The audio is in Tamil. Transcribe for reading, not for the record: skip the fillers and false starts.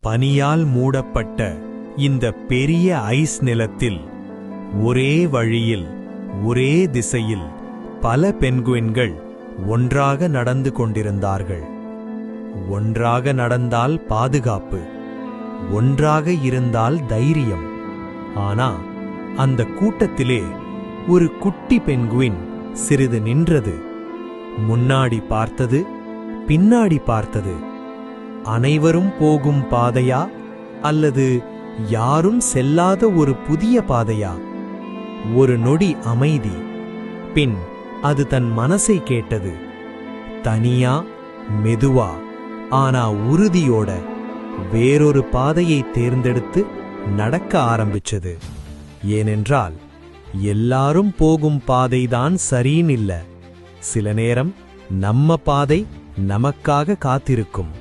பனியால் மூடப்பட்ட இந்த பெரிய ஐஸ் நிலத்தில் ஒரே வழியில் ஒரே திசையில் பல பென்குயின்கள் ஒன்றாக நடந்து கொண்டிருந்தார்கள். ஒன்றாக நடந்தால் பாதுகாப்பு, ஒன்றாக இருந்தால் தைரியம். ஆனா அந்த கூட்டத்திலே ஒரு குட்டி பென்குயின் சிறிது நின்றது. முன்னாடி பார்த்தது, பின்னாடி பார்த்தது. அனைவரும் போகும் பாதையா அல்லது யாரும் செல்லாத ஒரு புதிய பாதையா? ஒரு நொடி அமைதி. பின் அது தன் மனசை கேட்டது. தனியா, மெதுவா, ஆனா உறுதியோட வேறொரு பாதையை தேர்ந்தெடுத்து நடக்க ஆரம்பிச்சது. ஏனென்றால் எல்லாரும் போகும் பாதைதான் சரியில்லை. சில நேரம் நம்ம பாதை நமக்காக காத்திருக்கும்.